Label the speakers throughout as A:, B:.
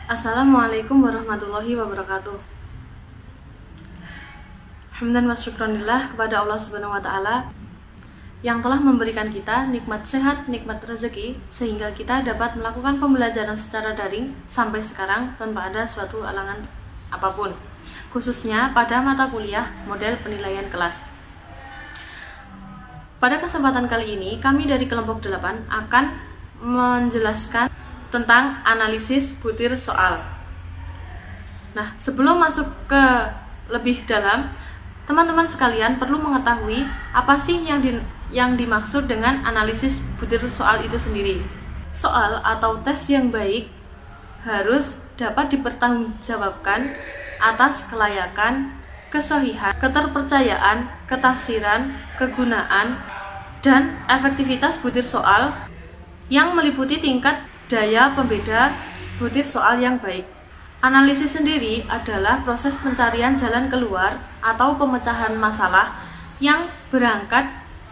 A: Assalamualaikum warahmatullahi wabarakatuh. Hamdan wa syukranillah kepada Allah Subhanahu wa taala yang telah memberikan kita nikmat sehat, nikmat rezeki sehingga kita dapat melakukan pembelajaran secara daring sampai sekarang tanpa ada suatu halangan apapun, khususnya pada mata kuliah model penilaian kelas. Pada kesempatan kali ini kami dari kelompok 8 akan menjelaskan tentang analisis butir soal. Nah, sebelum masuk ke lebih dalam, teman-teman sekalian perlu mengetahui apa sih yang dimaksud dengan analisis butir soal itu sendiri. Soal atau tes yang baik harus dapat dipertanggungjawabkan atas kelayakan, kesohihan, keterpercayaan, ketafsiran, kegunaan, dan efektivitas butir soal yang meliputi tingkat daya pembeda butir soal yang baik. Analisis sendiri adalah proses pencarian jalan keluar atau pemecahan masalah yang berangkat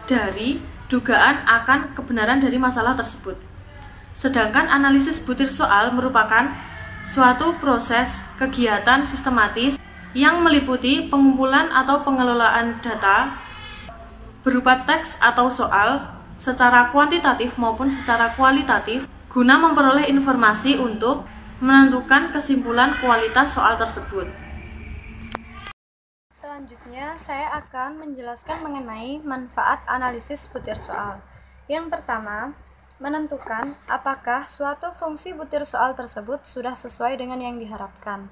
A: dari dugaan akan kebenaran dari masalah tersebut. Sedangkan analisis butir soal merupakan suatu proses kegiatan sistematis yang meliputi pengumpulan atau pengelolaan data berupa teks atau soal secara kuantitatif maupun secara kualitatif guna memperoleh informasi untuk menentukan kesimpulan kualitas soal tersebut.
B: Selanjutnya, saya akan menjelaskan mengenai manfaat analisis butir soal. Yang pertama, menentukan apakah suatu fungsi butir soal tersebut sudah sesuai dengan yang diharapkan.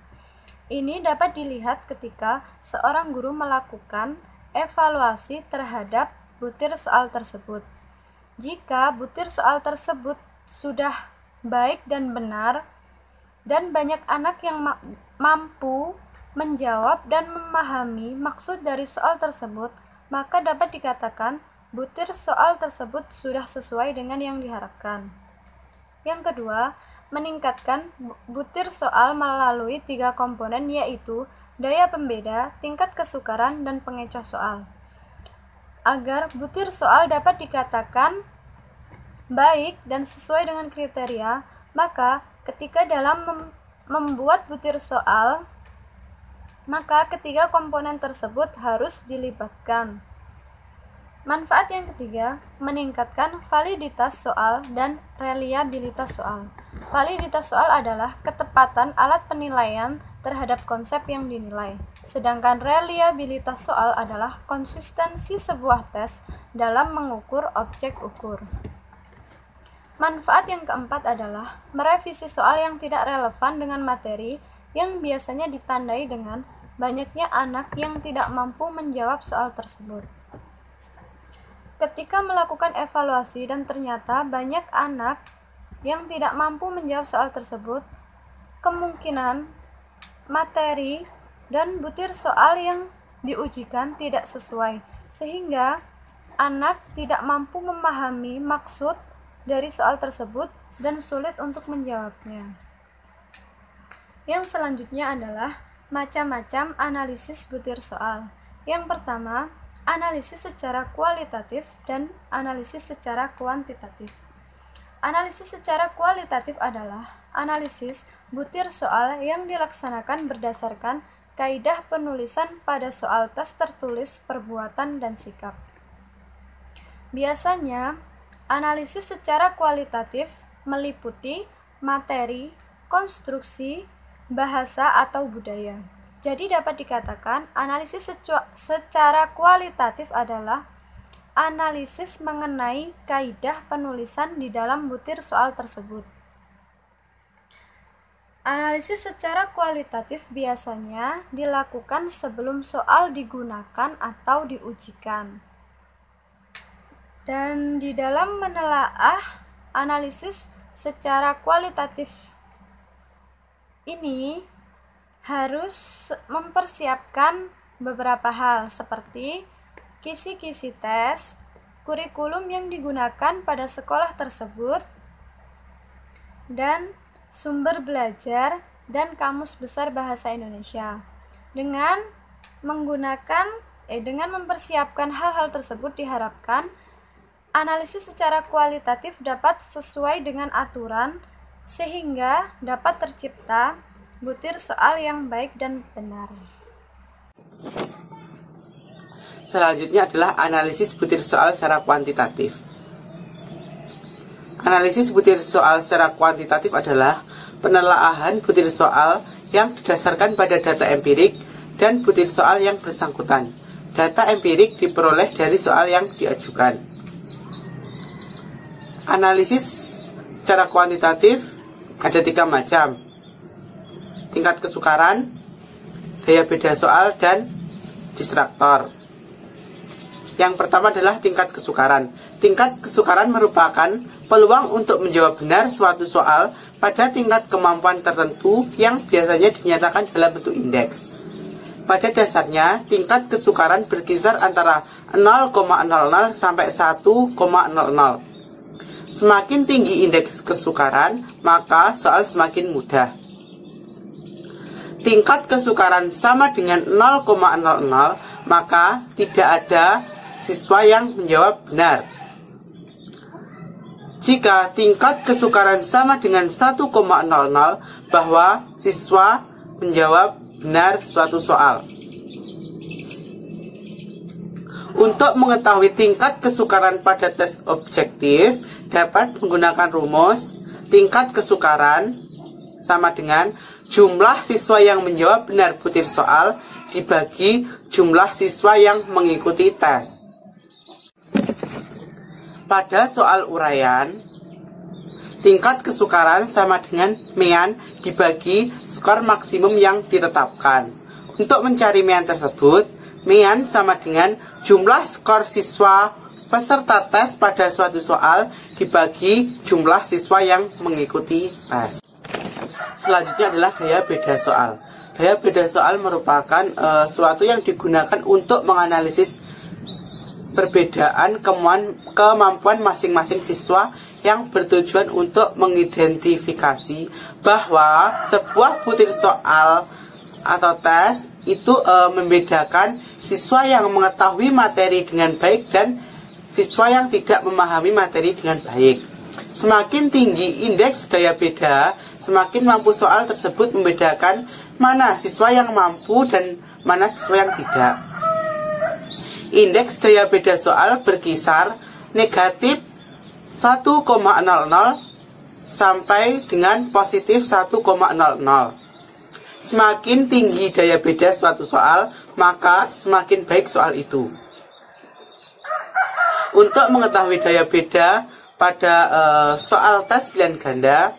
B: Ini dapat dilihat ketika seorang guru melakukan evaluasi terhadap butir soal tersebut. Jika butir soal tersebut sudah baik dan benar, dan banyak anak yang mampu menjawab dan memahami maksud dari soal tersebut, maka dapat dikatakan butir soal tersebut sudah sesuai dengan yang diharapkan. Yang kedua, meningkatkan butir soal melalui 3 komponen, yaitu daya pembeda, tingkat kesukaran, dan pengecoh soal. Agar butir soal dapat dikatakan baik dan sesuai dengan kriteria, maka ketika dalam membuat butir soal, maka ketiga komponen tersebut harus dilibatkan. Manfaat yang ketiga, meningkatkan validitas soal dan reliabilitas soal. Validitas soal adalah ketepatan alat penilaian terhadap konsep yang dinilai, sedangkan reliabilitas soal adalah konsistensi sebuah tes dalam mengukur objek ukur. Manfaat yang keempat adalah merevisi soal yang tidak relevan dengan materi yang biasanya ditandai dengan banyaknya anak yang tidak mampu menjawab soal tersebut. Ketika melakukan evaluasi dan ternyata banyak anak yang tidak mampu menjawab soal tersebut, kemungkinan materi dan butir soal yang diujikan tidak sesuai, sehingga anak tidak mampu memahami maksud dari soal tersebut dan sulit untuk menjawabnya. Yang selanjutnya adalah macam-macam analisis butir soal. Yang pertama, analisis secara kualitatif dan analisis secara kuantitatif. Analisis secara kualitatif adalah analisis butir soal yang dilaksanakan berdasarkan kaidah penulisan pada soal tes tertulis perbuatan dan sikap. Biasanya, analisis secara kualitatif meliputi materi, konstruksi, bahasa, atau budaya. Jadi dapat dikatakan analisis secara kualitatif adalah analisis mengenai kaidah penulisan di dalam butir soal tersebut. Analisis secara kualitatif biasanya dilakukan sebelum soal digunakan atau diujikan. Dan di dalam menelaah analisis secara kualitatif ini harus mempersiapkan beberapa hal seperti kisi-kisi tes, kurikulum yang digunakan pada sekolah tersebut, dan sumber belajar dan Kamus Besar Bahasa Indonesia. Dengan mempersiapkan hal-hal tersebut diharapkan analisis secara kualitatif dapat sesuai dengan aturan sehingga dapat tercipta butir soal yang baik dan benar.
C: Selanjutnya adalah analisis butir soal secara kuantitatif. Analisis butir soal secara kuantitatif adalah penelaahan butir soal yang didasarkan pada data empirik dan butir soal yang bersangkutan. Data empirik diperoleh dari soal yang diajukan. Analisis secara kuantitatif ada 3 macam: tingkat kesukaran, daya beda soal, dan distraktor. Yang pertama adalah tingkat kesukaran. Tingkat kesukaran merupakan peluang untuk menjawab benar suatu soal pada tingkat kemampuan tertentu yang biasanya dinyatakan dalam bentuk indeks. Pada dasarnya, tingkat kesukaran berkisar antara 0,00 sampai 1,00. Semakin tinggi indeks kesukaran, maka soal semakin mudah. Tingkat kesukaran sama dengan 0,00, maka tidak ada siswa yang menjawab benar. Jika tingkat kesukaran sama dengan 1,00, bahwa siswa menjawab benar suatu soal. Untuk mengetahui tingkat kesukaran pada tes objektif, dapat menggunakan rumus tingkat kesukaran sama dengan jumlah siswa yang menjawab benar butir soal dibagi jumlah siswa yang mengikuti tes. Pada soal uraian, tingkat kesukaran sama dengan mean dibagi skor maksimum yang ditetapkan. Untuk mencari mean tersebut, mean sama dengan jumlah skor siswa peserta tes pada suatu soal dibagi jumlah siswa yang mengikuti tes. Selanjutnya adalah daya beda soal. Daya beda soal merupakan suatu yang digunakan untuk menganalisis perbedaan kemampuan masing-masing siswa yang bertujuan untuk mengidentifikasi bahwa sebuah butir soal atau tes itu membedakan siswa yang mengetahui materi dengan baik dan siswa yang tidak memahami materi dengan baik. Semakin tinggi indeks daya beda, semakin mampu soal tersebut membedakan mana siswa yang mampu dan mana siswa yang tidak. Indeks daya beda soal berkisar negatif 1,00 sampai dengan positif 1,00. Semakin tinggi daya beda suatu soal, maka semakin baik soal itu. Untuk mengetahui daya beda pada soal tes pilihan ganda,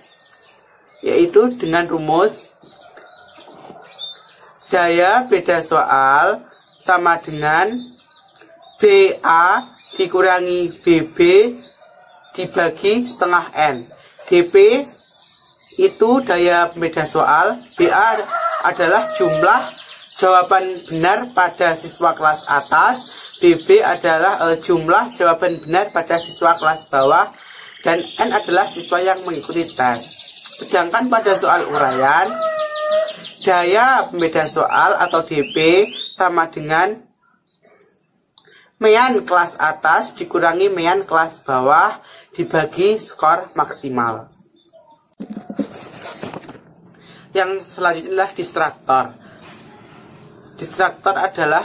C: yaitu dengan rumus daya beda soal sama dengan BA dikurangi BB dibagi setengah N. DP itu daya beda soal, BA adalah jumlah jawaban benar pada siswa kelas atas, BB adalah jumlah jawaban benar pada siswa kelas bawah, dan N adalah siswa yang mengikuti tes. Sedangkan pada soal uraian, daya pembeda soal atau DP sama dengan mean kelas atas dikurangi mean kelas bawah dibagi skor maksimal. Yang selanjutnya adalah distraktor. Distraktor adalah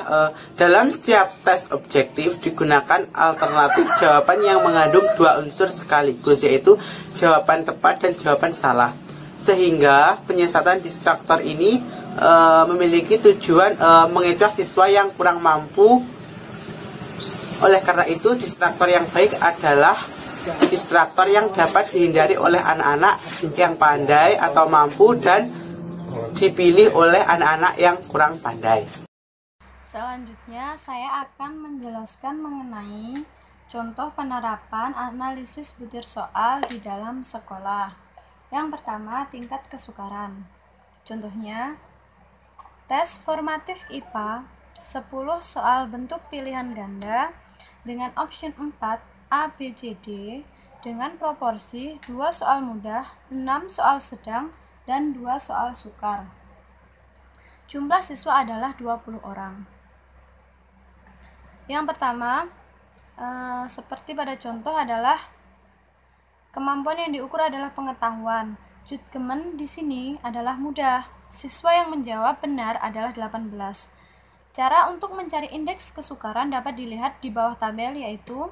C: dalam setiap tes objektif digunakan alternatif jawaban yang mengandung 2 unsur sekaligus, yaitu jawaban tepat dan jawaban salah. Sehingga penyesatan distraktor ini memiliki tujuan mengecoh siswa yang kurang mampu. Oleh karena itu, distraktor yang baik adalah distraktor yang dapat dihindari oleh anak-anak yang pandai atau mampu dan dipilih oleh anak-anak yang kurang pandai.
B: Selanjutnya, saya akan menjelaskan mengenai contoh penerapan analisis butir soal di dalam sekolah. Yang pertama, tingkat kesukaran. Contohnya, tes formatif IPA 10 soal bentuk pilihan ganda dengan option 4 A, B, C, D dengan proporsi 2 soal mudah, 6 soal sedang, dan 2 soal sukar. Jumlah siswa adalah 20 orang. Yang pertama, seperti pada contoh adalah kemampuan yang diukur adalah pengetahuan. Jutkemen di sini adalah mudah. Siswa yang menjawab benar adalah 18. Cara untuk mencari indeks kesukaran dapat dilihat di bawah tabel, yaitu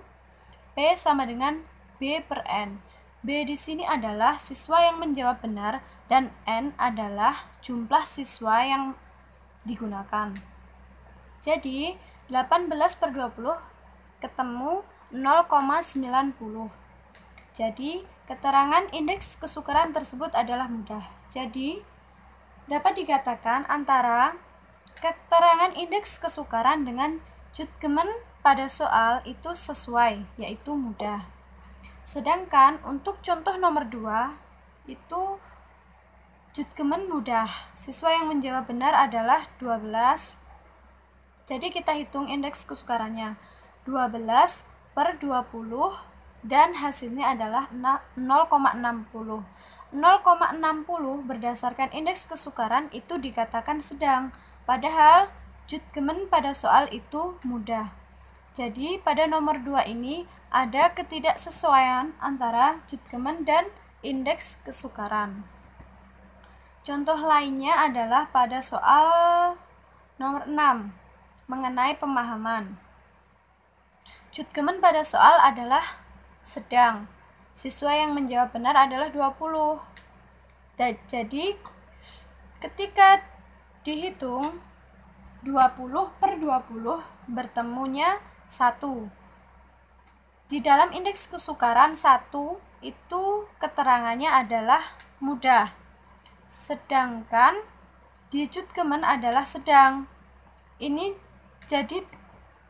B: P sama dengan B per N. B di sini adalah siswa yang menjawab benar dan N adalah jumlah siswa yang digunakan. Jadi 18 per 20 ketemu 0,90. Jadi keterangan indeks kesukaran tersebut adalah mudah. Jadi dapat dikatakan antara keterangan indeks kesukaran dengan Jutkemen pada soal itu sesuai, yaitu mudah. Sedangkan untuk contoh nomor 2 itu Jutkemen mudah. Siswa yang menjawab benar adalah 12. Jadi kita hitung indeks kesukarannya. 12 per 20 dan hasilnya adalah 0,60. 0,60 berdasarkan indeks kesukaran itu dikatakan sedang, padahal Jutkemen pada soal itu mudah. Jadi pada nomor 2 ini ada ketidaksesuaian antara Jutkemen dan indeks kesukaran. Contoh lainnya adalah pada soal nomor 6 mengenai pemahaman. Jutkemen pada soal adalah sedang. Siswa yang menjawab benar adalah 20. Jadi ketika dihitung 20 per 20 bertemunya 1. Di dalam indeks kesukaran 1 itu keterangannya adalah mudah. Sedangkan di Jutkemen adalah sedang. Ini jadi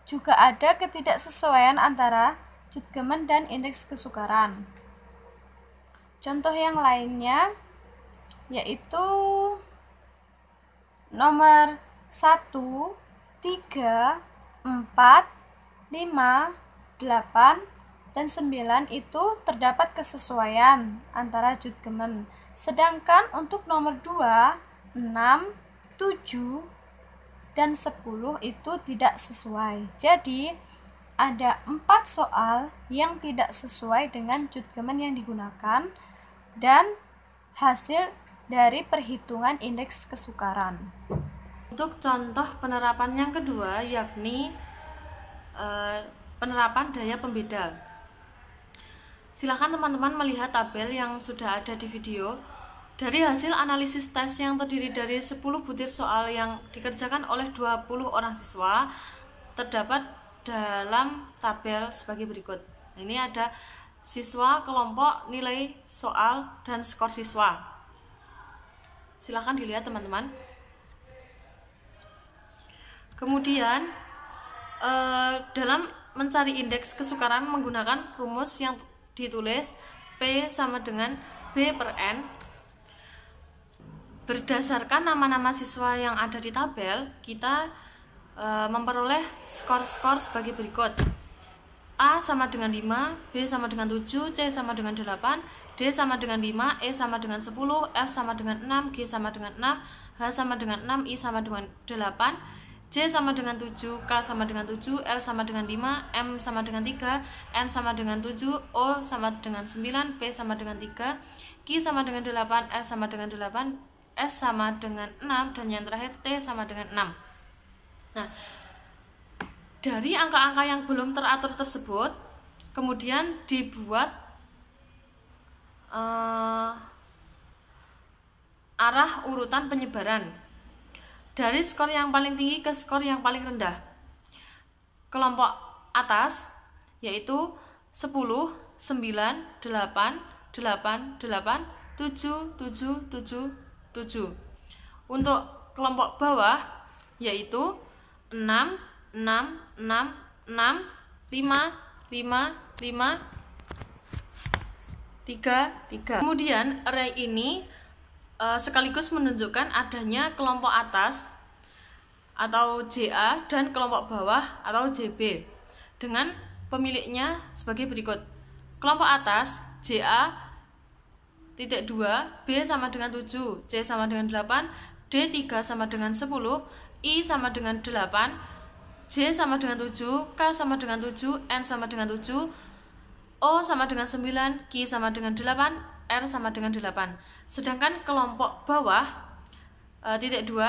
B: juga ada ketidaksesuaian antara Jutkemen dan indeks kesukaran. Contoh yang lainnya yaitu nomor 1, 3, 4, 5, 8, dan 9 itu terdapat kesesuaian antara Jutkemen. Sedangkan untuk nomor 2, 6, 7, dan 10 itu tidak sesuai. Jadi ada 4 soal yang tidak sesuai dengan Jutkemen yang digunakan dan hasil dari perhitungan indeks kesukaran.
A: Untuk contoh penerapan yang kedua, yakni penerapan daya pembeda. Silakan teman-teman melihat tabel yang sudah ada di video. Dari hasil analisis tes yang terdiri dari 10 butir soal yang dikerjakan oleh 20 orang siswa, terdapat dalam tabel sebagai berikut. Ini ada siswa, kelompok, nilai soal, dan skor siswa. Silakan dilihat teman-teman. Kemudian dalam mencari indeks kesukaran menggunakan rumus yang ditulis P sama dengan B per N. Berdasarkan nama-nama siswa yang ada di tabel, kita memperoleh skor-skor sebagai berikut. A sama dengan 5, B sama dengan 7, C sama dengan 8, D sama dengan 5, E sama dengan 10, F sama dengan 6, G sama dengan 6, H sama dengan 6, I sama dengan 8, J sama dengan 7, K sama dengan 7, L sama dengan 5, M sama dengan 3, N sama dengan 7, O sama dengan 9, P sama dengan 3, Q sama dengan 8, R sama dengan 8, S sama dengan 6, dan yang terakhir T sama dengan 6. Nah, dari angka-angka yang belum teratur tersebut, kemudian dibuat arah urutan penyebaran dari skor yang paling tinggi ke skor yang paling rendah. Kelompok atas yaitu 10, 9, 8, 8, 8, 7, 7, 7, 7. Untuk kelompok bawah yaitu 6, 6, 6, 6, 5, 5, 5, 3, 3. Kemudian array ini sekaligus menunjukkan adanya kelompok atas atau JA dan kelompok bawah atau JB dengan pemiliknya sebagai berikut. kelompok atas JA titik 2, B sama dengan 7, C sama dengan 8, D3 sama dengan 10, I sama dengan 8, J sama dengan 7, K sama dengan 7, N sama dengan 7, O sama dengan 9, Q sama dengan 8, R sama dengan 8. Sedangkan kelompok bawah titik 2,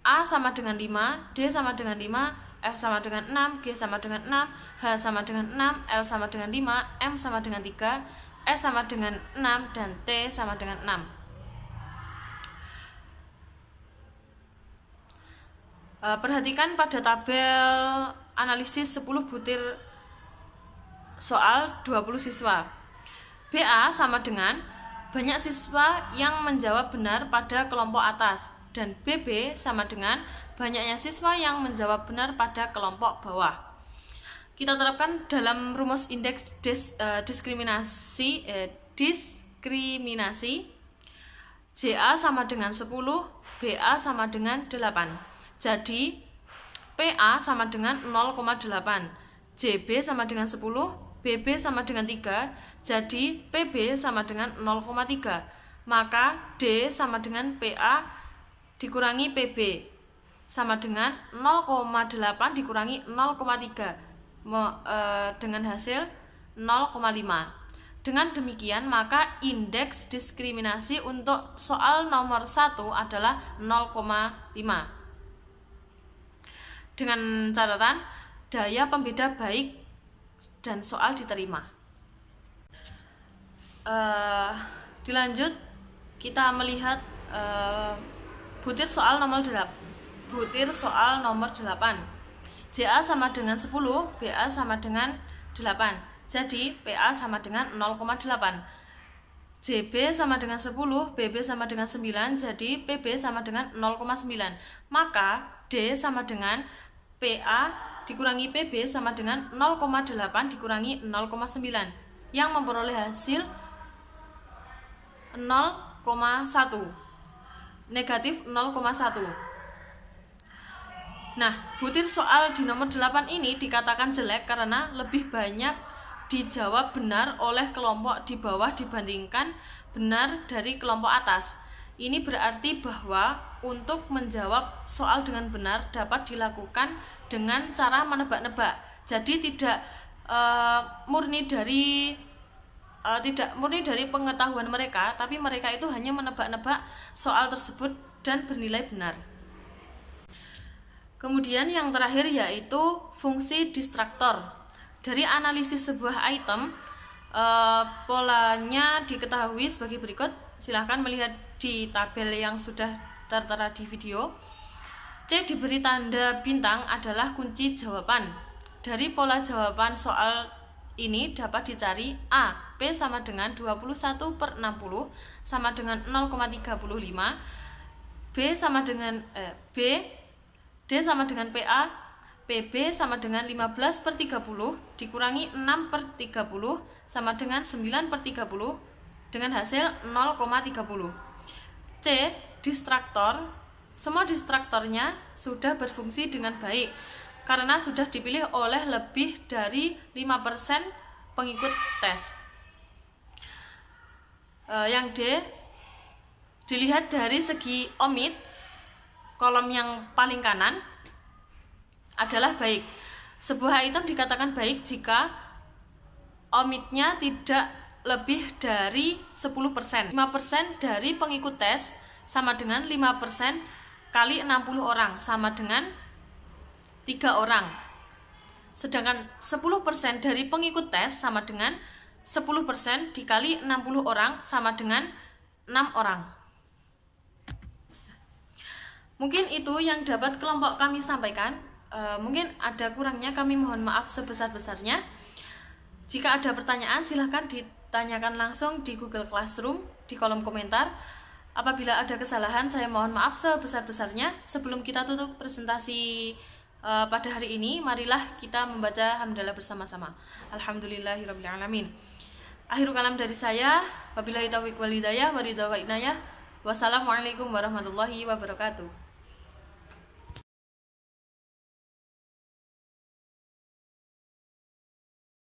A: A sama dengan 5, D sama dengan 5, F sama dengan 6, G sama dengan 6, H sama dengan 6, L sama dengan 5, M sama dengan 3, S sama dengan 6, dan T sama dengan 6. Perhatikan pada tabel analisis 10 butir soal 20 siswa. BA sama dengan banyak siswa yang menjawab benar pada kelompok atas, dan BB sama dengan banyaknya siswa yang menjawab benar pada kelompok bawah. Kita terapkan dalam rumus indeks diskriminasi. JA sama dengan 10, BA sama dengan 8. Jadi PA sama dengan 0,8, JB sama dengan 10, BB sama dengan 3, jadi PB sama dengan 0,3. Maka D sama dengan PA dikurangi PB sama dengan 0,8 dikurangi 0,3 dengan hasil 0,5. Dengan demikian maka indeks diskriminasi untuk soal nomor 1 adalah 0,5. Dengan catatan daya pembeda baik dan soal diterima. Dilanjut kita melihat butir soal nomor 8. JA sama dengan 10, BA sama dengan 8. Jadi PA sama dengan 0,8. JB sama dengan 10, BB sama dengan 9, jadi PB sama dengan 0,9. Maka D sama dengan PA dikurangi PB sama dengan 0,8 dikurangi 0,9 yang memperoleh hasil 0,1, negatif 0,1. Nah, butir soal di nomor 8 ini dikatakan jelek karena lebih banyak dijawab benar oleh kelompok di bawah dibandingkan benar dari kelompok atas. Ini berarti bahwa untuk menjawab soal dengan benar dapat dilakukan dengan cara menebak-nebak. Jadi tidak murni dari pengetahuan mereka, tapi mereka itu hanya menebak-nebak soal tersebut dan bernilai benar. Kemudian yang terakhir yaitu fungsi distraktor. Dari analisis sebuah item, polanya diketahui sebagai berikut. Silahkan melihat di tabel yang sudah tertera di video. C diberi tanda bintang adalah kunci jawaban. Dari pola jawaban soal ini dapat dicari A. P sama dengan 21/60 sama dengan 0,35. B sama dengan D sama dengan PA. PB sama dengan 15/30 dikurangi 6/30 sama dengan 9/30 dengan hasil 0,30. C. Distraktor. Semua distraktornya sudah berfungsi dengan baik karena sudah dipilih oleh lebih dari 5% pengikut tes. Yang D, dilihat dari segi omit, kolom yang paling kanan adalah baik. Sebuah item dikatakan baik jika omitnya tidak lebih dari 10%. 5% dari pengikut tes sama dengan 5% kali 60 orang sama dengan 3 orang. Sedangkan 10% dari pengikut tes sama dengan 10% dikali 60 orang sama dengan 6 orang. Mungkin itu yang dapat kelompok kami sampaikan. Mungkin ada kurangnya, kami mohon maaf sebesar-besarnya. Jika ada pertanyaan silahkan ditanyakan langsung di Google Classroom di kolom komentar. Apabila ada kesalahan saya mohon maaf sebesar-besarnya. Sebelum kita tutup presentasi pada hari ini, marilah kita membaca hamdalah bersama-sama. Alhamdulillahirabbil alamin. Akhirul kalam dari saya. Wabillahi taufiq wal hidayah wa ridha wa inayah. Wassalamualaikum warahmatullahi wabarakatuh.